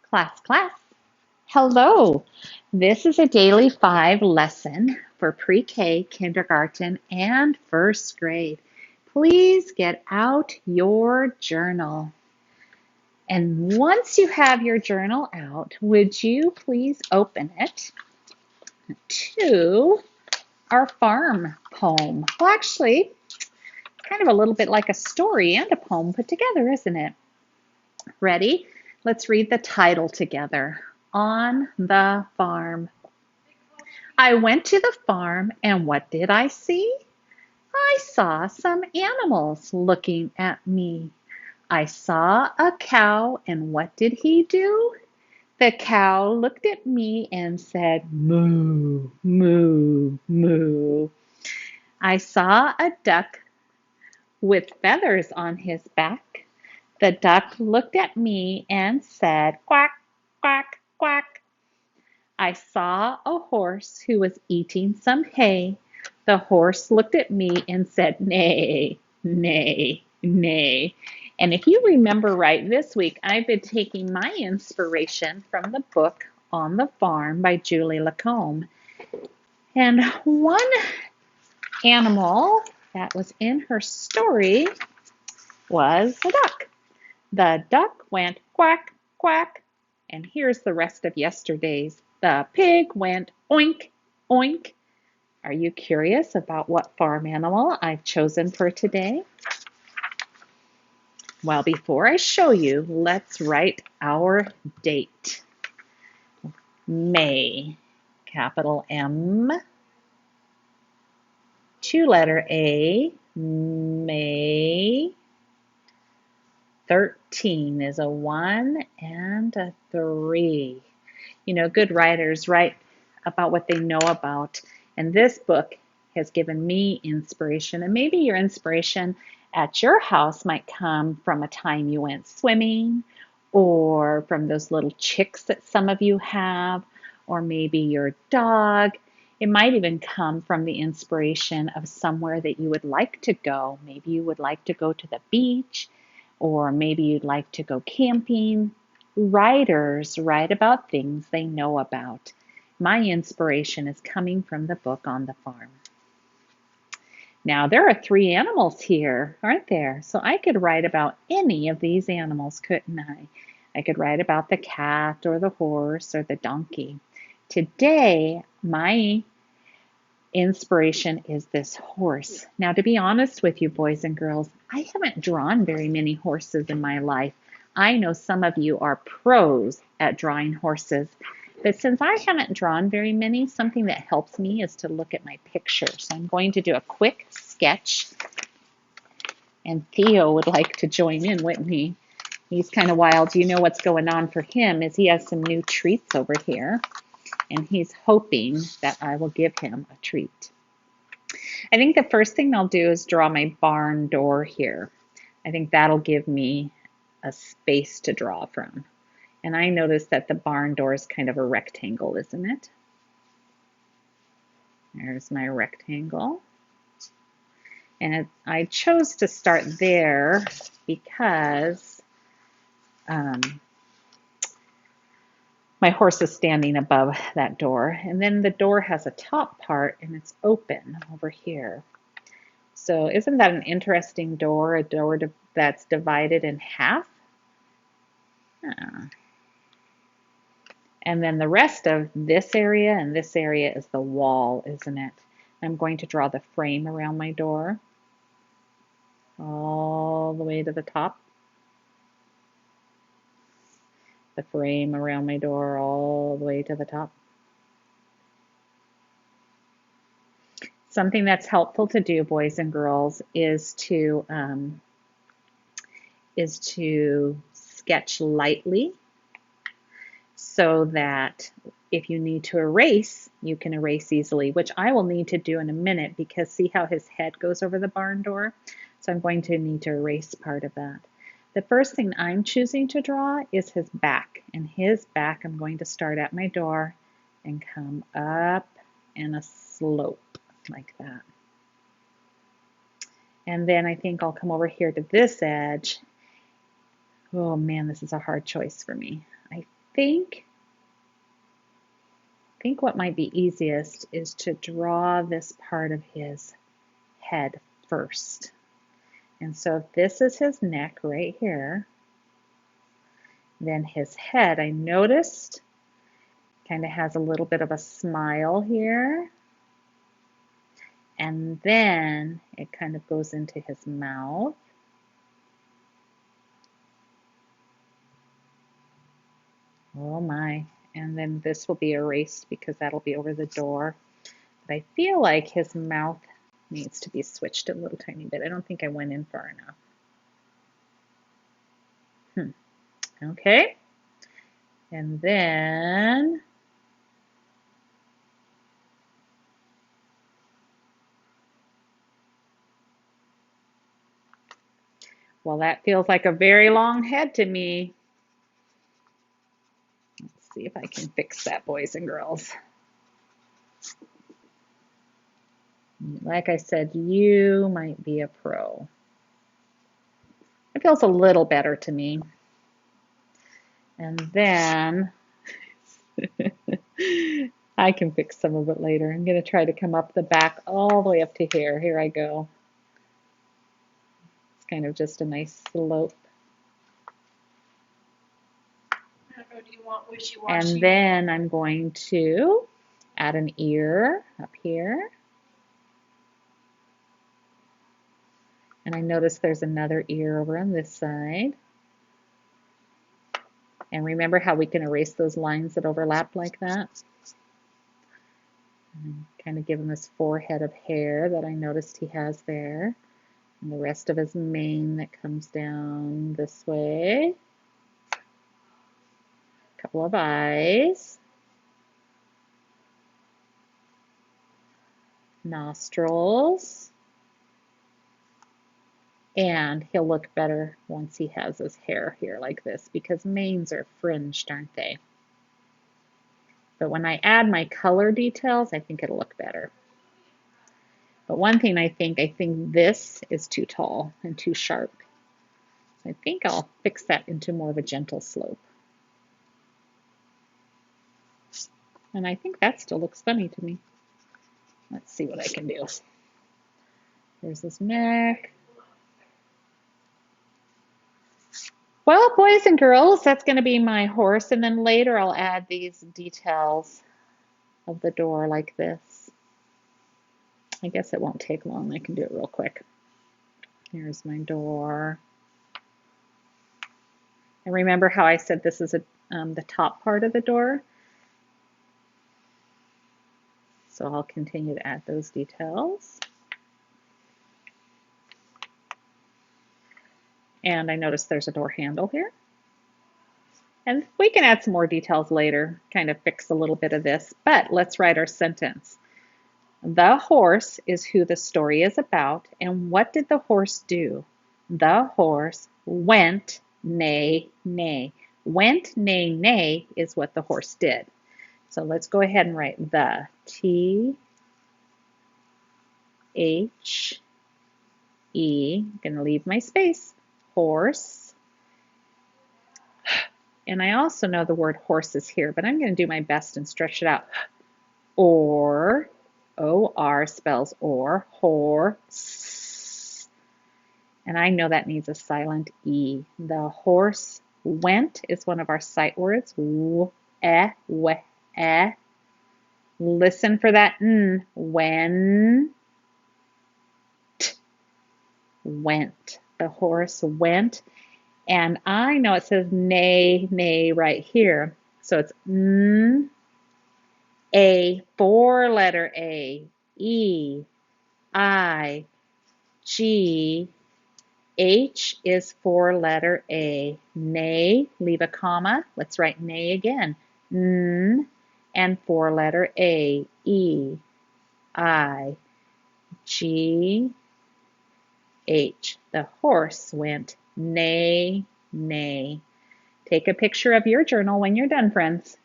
Class. Hello. This is a daily 5 lesson for pre-K, kindergarten, and first grade. Please get out your journal. And once you have your journal out, would you please open it to our farm poem? Well, actually, it's kind of a little bit like a story and a poem put together, isn't it? Ready? Let's read the title together. On the Farm. I went to the farm, and what did I see? I saw some animals looking at me. I saw a cow, and what did he do? The cow looked at me and said, moo, moo, moo. I saw a duck with feathers on his back. The duck looked at me and said, quack, quack, quack. I saw a horse who was eating some hay. The horse looked at me and said, neigh, neigh, neigh. And if you remember right, this week I've been taking my inspiration from the book On the Farm by Julie Lacombe. And one animal that was in her story was a duck. The duck went quack, quack. And here's the rest of yesterday's. The pig went oink, oink. Are you curious about what farm animal I've chosen for today? Well, before I show you, let's write our date. May, capital M, 2-letter A, May. 13 is a 1 and a 3. You know, good writers write about what they know about. And this book has given me inspiration. And maybe your inspiration at your house might come from a time you went swimming, or from those little chicks that some of you have, or maybe your dog. It might even come from the inspiration of somewhere that you would like to go. Maybe you would like to go to the beach, or maybe you'd like to go camping. Writers write about things they know about. My inspiration is coming from the book On the Farm. Now, there are 3 animals here, aren't there? So I could write about any of these animals, couldn't I? I could write about the cat or the horse or the donkey. Today, my inspiration is this horse. Now, to be honest with you, boys and girls, I haven't drawn very many horses in my life. I know some of you are pros at drawing horses, but since I haven't drawn very many, something that helps me is to look at my pictures. So I'm going to do a quick sketch, and Theo would like to join in, wouldn't he? He's kind of wild. You know what's going on for him is he has some new treats over here, and he's hoping that I will give him a treat. I think the first thing I'll do is draw my barn door here. I think that'll give me a space to draw from. And I noticed that the barn door is kind of a rectangle, isn't it? There's my rectangle. And I chose to start there because my horse is standing above that door. And then the door has a top part and it's open over here. So isn't that an interesting door, a door that's divided in half? And then the rest of this area and this area is the wall, isn't it? I'm going to draw the frame around my door all the way to the top. The frame around my door all the way to the top. Something that's helpful to do, boys and girls, is to sketch lightly so that if you need to erase, you can erase easily, which I will need to do in a minute because see how his head goes over the barn door? So I'm going to need to erase part of that. The first thing I'm choosing to draw is his back. And his back, I'm going to start at my door and come up and a slope like that. And then I think I'll come over here to this edge. Oh man, this is a hard choice for me. I think what might be easiest is to draw this part of his head first. And so if this is his neck right here, then his head, I noticed, kind of has a little bit of a smile here. And then it kind of goes into his mouth. Oh my. And then this will be erased because that'll be over the door. But I feel like his mouth needs to be switched a little tiny bit. I don't think I went in far enough. Okay. And then well, that feels like a very long head to me. Let's see if I can fix that, boys and girls. Like I said, you might be a pro. It feels a little better to me. And then I can fix some of it later. I'm going to try to come up the back all the way up to here. Here I go. It's kind of just a nice slope. Do you want wishy-washy? And then I'm going to add an ear up here. And I notice there's another ear over on this side. And remember how we can erase those lines that overlap like that? And kind of give him this forehead of hair that I noticed he has there. And the rest of his mane that comes down this way. A couple of eyes. Nostrils. And he'll look better once he has his hair here like this because manes are fringed, aren't they? But when I add my color details, I think it'll look better. But one thing I think this is too tall and too sharp. So I think I'll fix that into more of a gentle slope. And I think that still looks funny to me. Let's see what I can do. There's his neck. Well, boys and girls, that's going to be my horse. And then later I'll add these details of the door like this. I guess it won't take long. I can do it real quick. Here's my door. And remember how I said this is the top part of the door? So I'll continue to add those details. And I notice there's a door handle here. And we can add some more details later, kind of fix a little bit of this, but let's write our sentence. The horse is who the story is about, and what did the horse do? The horse went neigh, neigh. Went neigh, neigh is what the horse did. So let's go ahead and write the T-H-E, I'm going to leave my space, horse. And I also know the word horse is here, but I'm going to do my best and stretch it out. Or, O-R spells or, horse. And I know that needs a silent E. The horse went is one of our sight words. W-E, we-e. Listen for that N. When. Went. The horse went. And I know it says neigh, neigh right here. So it's N, A, four-letter A, E, I, G, H is four-letter A. Neigh, leave a comma. Let's write neigh again. N, and four-letter A, E, I, G, H. The horse went neigh, neigh. Take a picture of your journal when you're done, friends.